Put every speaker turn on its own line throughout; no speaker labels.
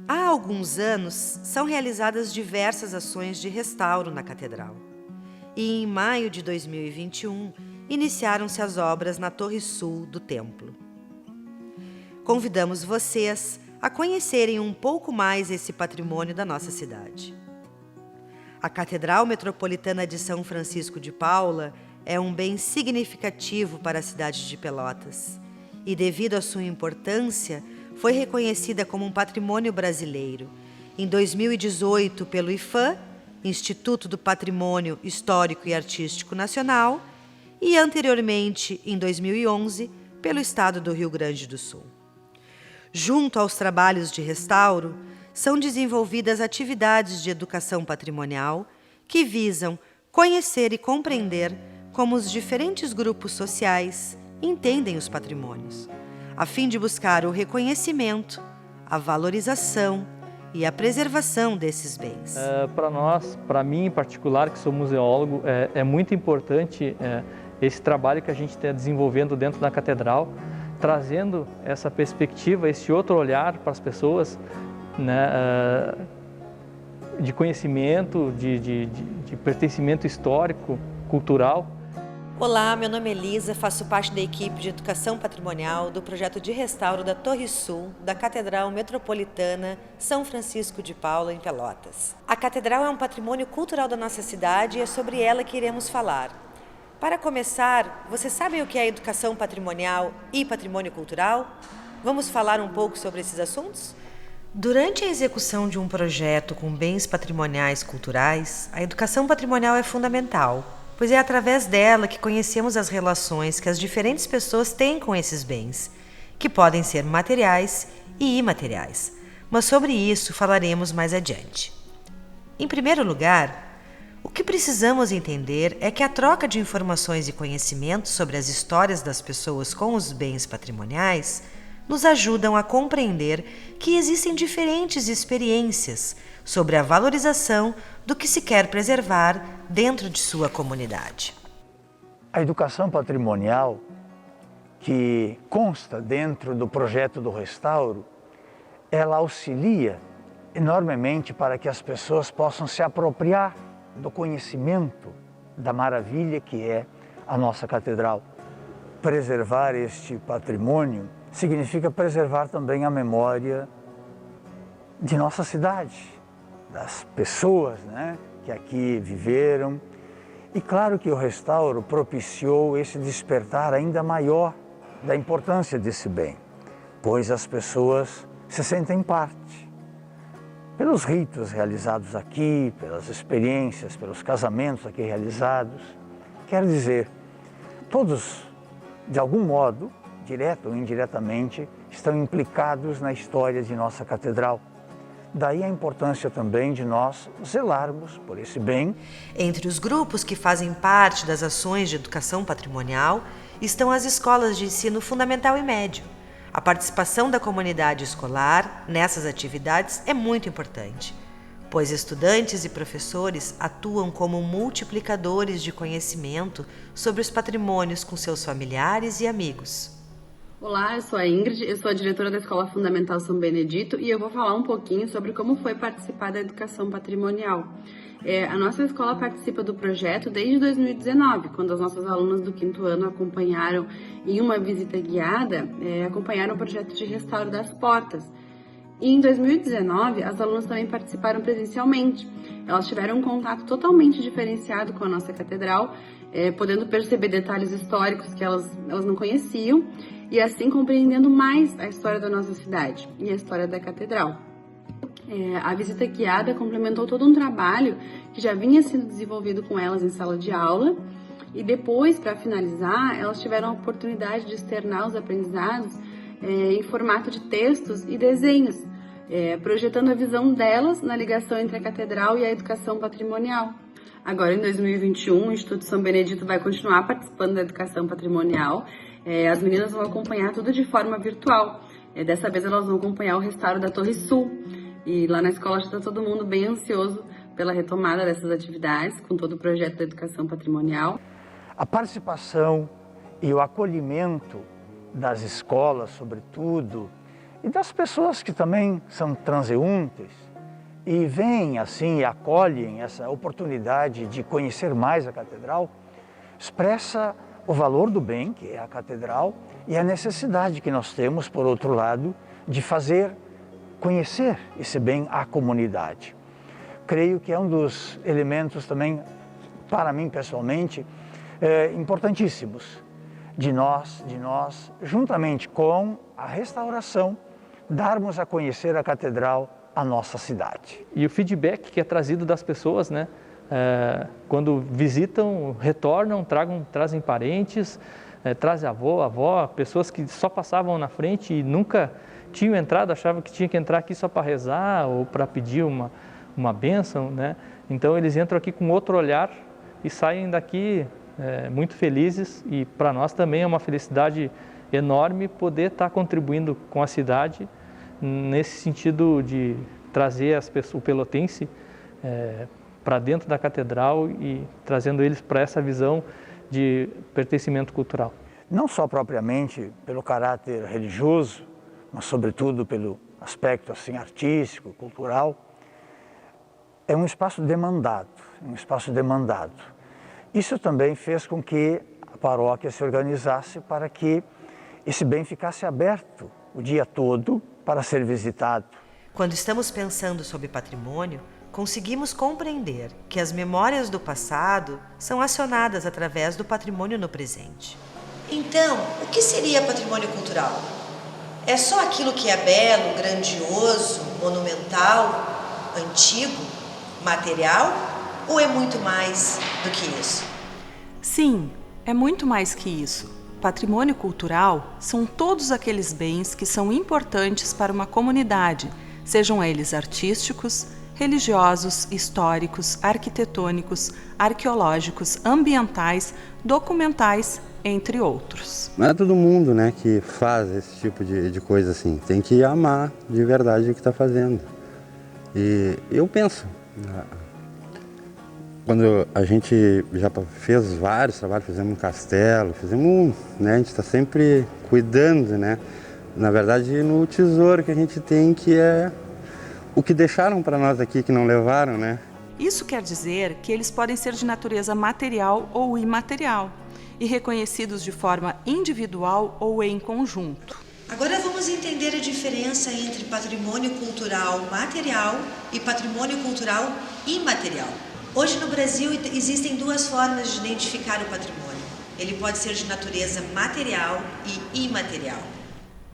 Há alguns anos são realizadas diversas ações de restauro na Catedral. E em maio de 2021, iniciaram-se as obras na Torre Sul do templo. Convidamos vocês a conhecerem um pouco mais esse patrimônio da nossa cidade. A Catedral Metropolitana de São Francisco de Paula é um bem significativo para a cidade de Pelotas e, devido à sua importância, foi reconhecida como um patrimônio brasileiro em 2018 pelo IPHAN, Instituto do Patrimônio Histórico e Artístico Nacional, e anteriormente, em 2011, pelo Estado do Rio Grande do Sul. Junto aos trabalhos de restauro, são desenvolvidas atividades de educação patrimonial que visam conhecer e compreender como os diferentes grupos sociais entendem os patrimônios, a fim de buscar o reconhecimento, a valorização e a preservação desses bens.
Para nós, para mim em particular, que sou museólogo, é muito importante esse trabalho que a gente está desenvolvendo dentro da Catedral, trazendo essa perspectiva, esse outro olhar para as pessoas, né, de conhecimento, de pertencimento histórico, cultural.
Olá, meu nome é Elisa, faço parte da equipe de Educação Patrimonial do projeto de restauro da Torre Sul da Catedral Metropolitana São Francisco de Paula, em Pelotas. A Catedral é um patrimônio cultural da nossa cidade e é sobre ela que iremos falar. Para começar, você sabe o que é educação patrimonial e patrimônio cultural? Vamos falar um pouco sobre esses assuntos? Durante a execução de um projeto com bens patrimoniais culturais, a educação patrimonial é fundamental, pois é através dela que conhecemos as relações que as diferentes pessoas têm com esses bens, que podem ser materiais e imateriais, mas sobre isso falaremos mais adiante. Em primeiro lugar, o que precisamos entender é que a troca de informações e conhecimentos sobre as histórias das pessoas com os bens patrimoniais nos ajudam a compreender que existem diferentes experiências sobre a valorização do que se quer preservar dentro de sua comunidade.
A educação patrimonial, que consta dentro do projeto do restauro, ela auxilia enormemente para que as pessoas possam se apropriar do conhecimento da maravilha que é a nossa catedral. Preservar este patrimônio significa preservar também a memória de nossa cidade, das pessoas, né, que aqui viveram. E claro que o restauro propiciou esse despertar ainda maior da importância desse bem, pois as pessoas se sentem parte. Pelos ritos realizados aqui, pelas experiências, pelos casamentos aqui realizados. Quero dizer, todos, de algum modo, direto ou indiretamente, estão implicados na história de nossa catedral. Daí a importância também de nós zelarmos por esse bem.
Entre os grupos que fazem parte das ações de educação patrimonial estão as escolas de ensino fundamental e médio. A participação da comunidade escolar nessas atividades é muito importante, pois estudantes e professores atuam como multiplicadores de conhecimento sobre os patrimônios com seus familiares e amigos.
Olá, eu sou a Ingrid, eu sou a diretora da Escola Fundamental São Benedito e eu vou falar um pouquinho sobre como foi participar da educação patrimonial. A nossa escola participa do projeto desde 2019, quando as nossas alunas do 5º ano acompanharam em uma visita guiada, acompanharam o projeto de restauro das portas. E em 2019, as alunas também participaram presencialmente. Elas tiveram um contato totalmente diferenciado com a nossa catedral, podendo perceber detalhes históricos que elas não conheciam e assim compreendendo mais a história da nossa cidade e a história da catedral. A visita guiada complementou todo um trabalho que já vinha sendo desenvolvido com elas em sala de aula e depois, para finalizar, elas tiveram a oportunidade de externar os aprendizados em formato de textos e desenhos, projetando a visão delas na ligação entre a catedral e a educação patrimonial. Agora, em 2021, o Instituto São Benedito vai continuar participando da educação patrimonial. As meninas vão acompanhar tudo de forma virtual. Dessa vez elas vão acompanhar o restauro da Torre Sul. E lá na escola já está todo mundo bem ansioso pela retomada dessas atividades, com todo o projeto da educação patrimonial.
A participação e o acolhimento das escolas, sobretudo, e das pessoas que também são transeuntes e vêm assim e acolhem essa oportunidade de conhecer mais a catedral, expressa o valor do bem, que é a catedral, e a necessidade que nós temos, por outro lado, de fazer conhecer esse bem à comunidade. Creio que é um dos elementos também, para mim pessoalmente, importantíssimos de nós, juntamente com a restauração, darmos a conhecer a catedral à nossa cidade.
E o feedback que é trazido das pessoas, né? Quando visitam, retornam, trazem parentes, trazem avó, pessoas que só passavam na frente e nunca tinham entrado, achavam que tinha que entrar aqui só para rezar ou para pedir uma bênção, né? Então eles entram aqui com outro olhar e saem daqui muito felizes, e para nós também é uma felicidade enorme poder estar contribuindo com a cidade nesse sentido de trazer o pelotense para dentro da catedral e trazendo eles para essa visão de pertencimento cultural.
Não só propriamente pelo caráter religioso, mas sobretudo pelo aspecto assim, artístico, cultural. É um espaço demandado, Isso também fez com que a paróquia se organizasse para que esse bem ficasse aberto o dia todo para ser visitado.
Quando estamos pensando sobre patrimônio, conseguimos compreender que as memórias do passado são acionadas através do patrimônio no presente. Então, o que seria patrimônio cultural? É só aquilo que é belo, grandioso, monumental, antigo, material, ou é muito mais do que isso?
Sim, é muito mais que isso. Patrimônio cultural são todos aqueles bens que são importantes para uma comunidade, sejam eles artísticos, religiosos, históricos, arquitetônicos, arqueológicos, ambientais, documentais, entre outros.
Não é todo mundo, né, que faz esse tipo de coisa assim. Tem que amar de verdade o que está fazendo. E eu penso, quando a gente já fez vários trabalhos, fizemos um castelo, né, a gente está sempre cuidando, né, na verdade no tesouro que a gente tem, que é o que deixaram para nós aqui, que não levaram, né.
Isso quer dizer que eles podem ser de natureza material ou imaterial e reconhecidos de forma individual ou em conjunto.
Agora vamos entender a diferença entre patrimônio cultural material e patrimônio cultural imaterial. Hoje no Brasil existem duas formas de identificar o patrimônio. Ele pode ser de natureza material e imaterial.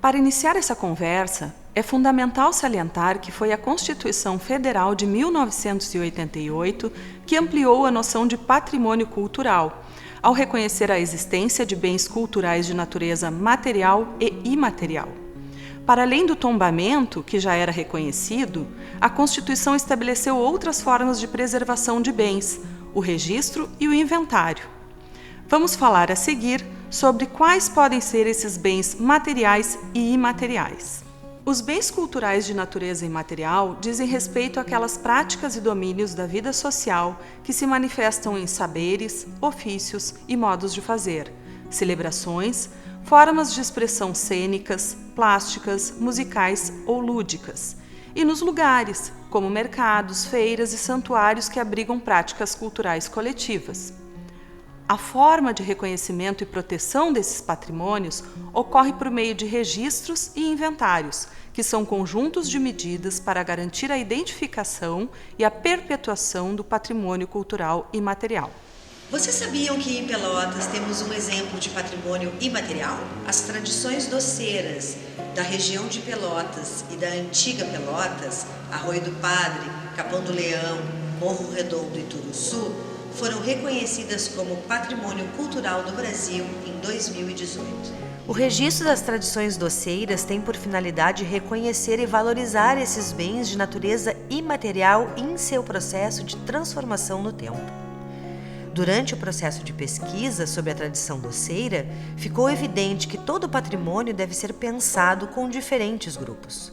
Para iniciar essa conversa, é fundamental salientar que foi a Constituição Federal de 1988 que ampliou a noção de patrimônio cultural, ao reconhecer a existência de bens culturais de natureza material e imaterial. Para além do tombamento, que já era reconhecido, a Constituição estabeleceu outras formas de preservação de bens, o registro e o inventário. Vamos falar a seguir sobre quais podem ser esses bens materiais e imateriais. Os bens culturais de natureza imaterial dizem respeito àquelas práticas e domínios da vida social que se manifestam em saberes, ofícios e modos de fazer, celebrações, formas de expressão cênicas, plásticas, musicais ou lúdicas, e nos lugares, como mercados, feiras e santuários que abrigam práticas culturais coletivas. A forma de reconhecimento e proteção desses patrimônios ocorre por meio de registros e inventários, que são conjuntos de medidas para garantir a identificação e a perpetuação do patrimônio cultural imaterial.
Vocês sabiam que em Pelotas temos um exemplo de patrimônio imaterial? As tradições doceiras da região de Pelotas e da antiga Pelotas, Arroio do Padre, Capão do Leão, Morro Redondo e Turuçu, foram reconhecidas como Patrimônio Cultural do Brasil em 2018. O registro das tradições doceiras tem por finalidade reconhecer e valorizar esses bens de natureza imaterial em seu processo de transformação no tempo. Durante o processo de pesquisa sobre a tradição doceira, ficou evidente que todo patrimônio deve ser pensado com diferentes grupos.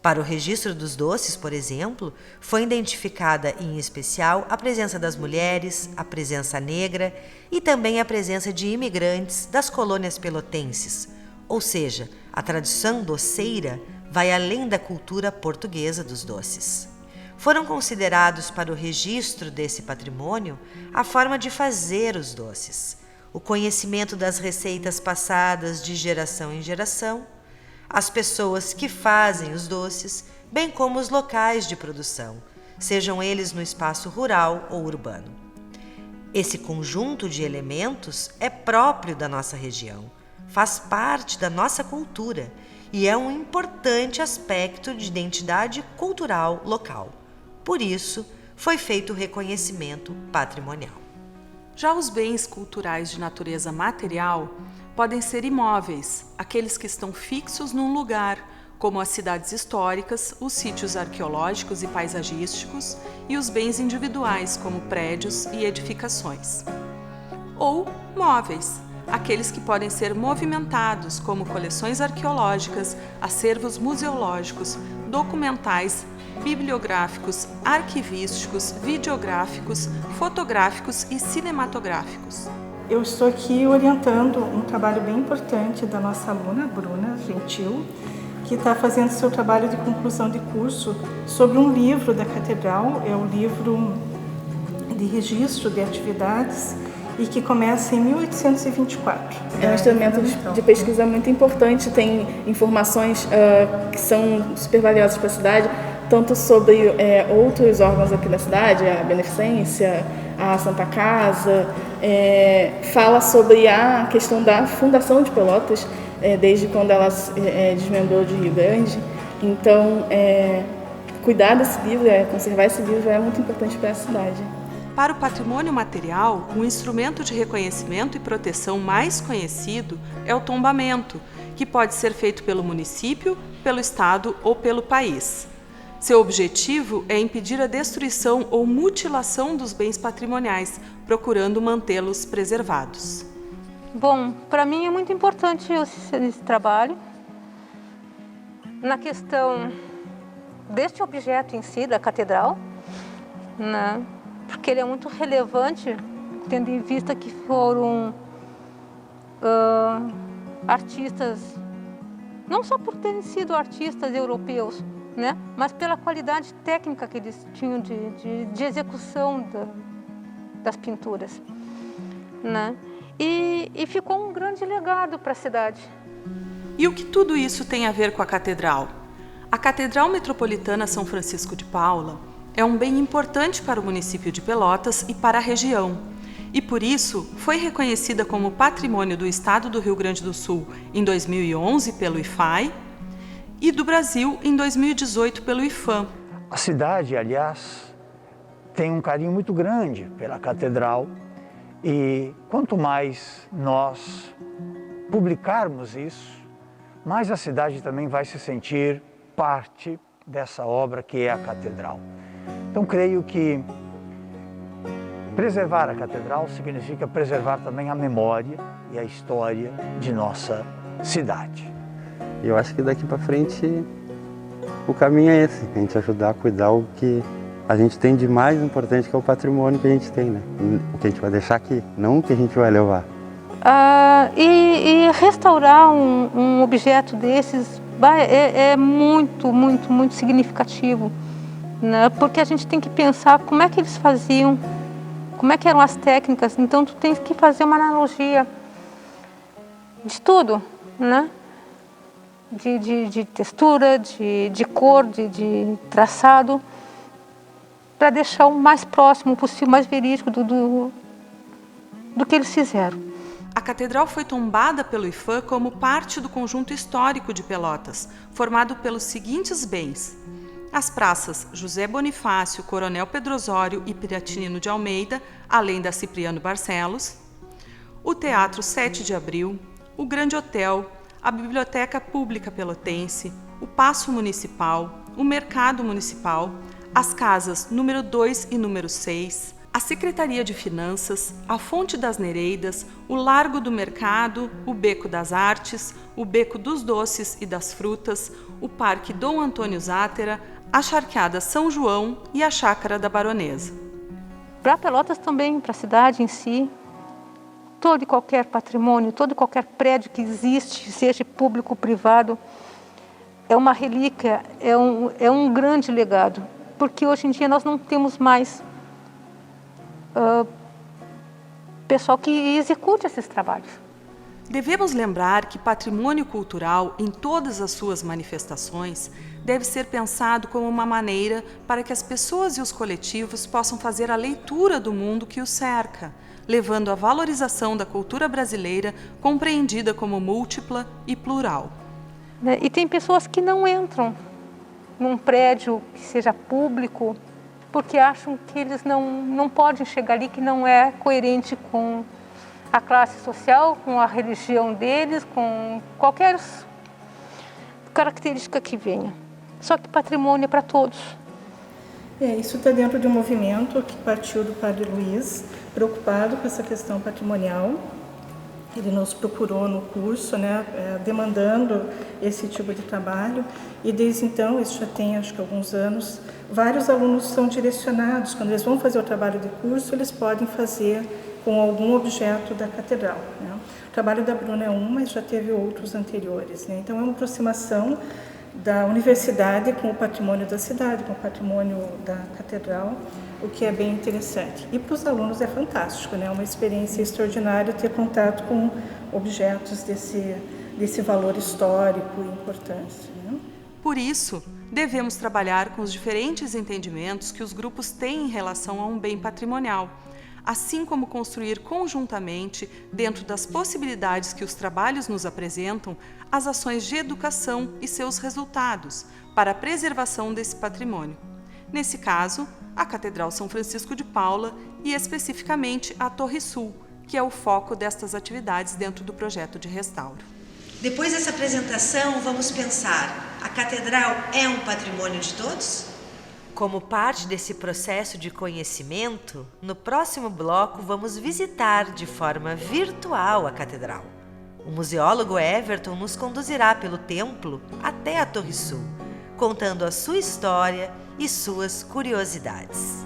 Para o registro dos doces, por exemplo, foi identificada em especial a presença das mulheres, a presença negra e também a presença de imigrantes das colônias pelotenses, ou seja, a tradição doceira vai além da cultura portuguesa dos doces. Foram considerados para o registro desse patrimônio a forma de fazer os doces, o conhecimento das receitas passadas de geração em geração, as pessoas que fazem os doces, bem como os locais de produção, sejam eles no espaço rural ou urbano. Esse conjunto de elementos é próprio da nossa região, faz parte da nossa cultura e é um importante aspecto de identidade cultural local. Por isso, foi feito o reconhecimento patrimonial.
Já os bens culturais de natureza material podem ser imóveis, aqueles que estão fixos num lugar, como as cidades históricas, os sítios arqueológicos e paisagísticos, e os bens individuais, como prédios e edificações. Ou móveis, aqueles que podem ser movimentados, como coleções arqueológicas, acervos museológicos, documentais, bibliográficos, arquivísticos, videográficos, fotográficos e cinematográficos.
Eu estou aqui orientando um trabalho bem importante da nossa aluna, Bruna Gentil, que está fazendo seu trabalho de conclusão de curso sobre um livro da Catedral, é o livro de registro de atividades e que começa em 1824.
É um instrumento de pesquisa muito importante, tem informações que são super valiosas para a cidade, tanto sobre outros órgãos aqui da cidade, a Beneficência, a Santa Casa, fala sobre a questão da fundação de Pelotas, desde quando ela desmembrou de Rio Grande. Então, cuidar desse livro, conservar esse livro é muito importante para a cidade.
Para o patrimônio material, o instrumento de reconhecimento e proteção mais conhecido é o tombamento, que pode ser feito pelo município, pelo estado ou pelo país. Seu objetivo é impedir a destruição ou mutilação dos bens patrimoniais, procurando mantê-los preservados.
Bom, para mim é muito importante esse trabalho na questão deste objeto em si, da catedral, né? Porque ele é muito relevante, tendo em vista que foram artistas, não só por terem sido artistas europeus, né? Mas pela qualidade técnica que eles tinham de execução das pinturas, né? E ficou um grande legado para a cidade.
E o que tudo isso tem a ver com a catedral? A Catedral Metropolitana São Francisco de Paula é um bem importante para o município de Pelotas e para a região. E por isso foi reconhecida como Patrimônio do Estado do Rio Grande do Sul em 2011 pelo IFAI e do Brasil em 2018 pelo IFAM.
A cidade, aliás, tem um carinho muito grande pela catedral e quanto mais nós publicarmos isso, mais a cidade também vai se sentir parte dessa obra que é a catedral. Então, creio que preservar a catedral significa preservar também a memória e a história de nossa cidade.
Eu acho que daqui para frente o caminho é esse, a gente ajudar a cuidar o que a gente tem de mais importante, que é o patrimônio que a gente tem, né? O que a gente vai deixar aqui, não o que a gente vai levar.
E restaurar um objeto desses é muito, muito, muito significativo, né? Porque a gente tem que pensar como é que eles faziam, como é que eram as técnicas. Então tu tens que fazer uma analogia de tudo, né? De textura, de cor, de traçado, para deixar o mais próximo possível, mais verídico do que eles fizeram.
A catedral foi tombada pelo IFAM como parte do conjunto histórico de Pelotas, formado pelos seguintes bens: as praças José Bonifácio, Coronel Pedro Osório e Piratinino de Almeida, além da Cipriano Barcelos, o Teatro 7 de Abril, o Grande Hotel, a Biblioteca Pública Pelotense, o Paço Municipal, o Mercado Municipal, as casas número 2 e número 6, a Secretaria de Finanças, a Fonte das Nereidas, o Largo do Mercado, o Beco das Artes, o Beco dos Doces e das Frutas, o Parque Dom Antônio Zátera, a Charqueada São João e a Chácara da Baronesa.
Para Pelotas também, para a cidade em si, todo e qualquer patrimônio, todo e qualquer prédio que existe, seja público ou privado, é uma relíquia, é um grande legado, porque hoje em dia nós não temos mais pessoal que execute esses trabalhos.
Devemos lembrar que patrimônio cultural, em todas as suas manifestações, deve ser pensado como uma maneira para que as pessoas e os coletivos possam fazer a leitura do mundo que os cerca, levando à valorização da cultura brasileira, compreendida como múltipla e plural.
E tem pessoas que não entram num prédio que seja público porque acham que eles não podem chegar ali, que não é coerente com a classe social, com a religião deles, com qualquer característica que venha. Só que patrimônio é para todos.
Isso está dentro de um movimento que partiu do Padre Luiz, preocupado com essa questão patrimonial. Ele nos procurou no curso, demandando esse tipo de trabalho, e desde então, isso já tem acho que alguns anos, vários alunos são direcionados, quando eles vão fazer o trabalho de curso, eles podem fazer com algum objeto da catedral. O trabalho da Bruna é um, mas já teve outros anteriores. Então é uma aproximação da universidade com o patrimônio da cidade, com o patrimônio da catedral, o que é bem interessante. E para os alunos é fantástico, uma experiência extraordinária ter contato com objetos desse valor histórico e importância.
Por isso, devemos trabalhar com os diferentes entendimentos que os grupos têm em relação a um bem patrimonial, assim como construir conjuntamente, dentro das possibilidades que os trabalhos nos apresentam, as ações de educação e seus resultados para a preservação desse patrimônio. Nesse caso, a Catedral São Francisco de Paula e especificamente a Torre Sul, que é o foco destas atividades dentro do projeto de restauro.
Depois dessa apresentação, vamos pensar: a catedral é um patrimônio de todos? Como parte desse processo de conhecimento, no próximo bloco vamos visitar de forma virtual a catedral. O museólogo Everton nos conduzirá pelo templo até a Torre Sul, contando a sua história e suas curiosidades.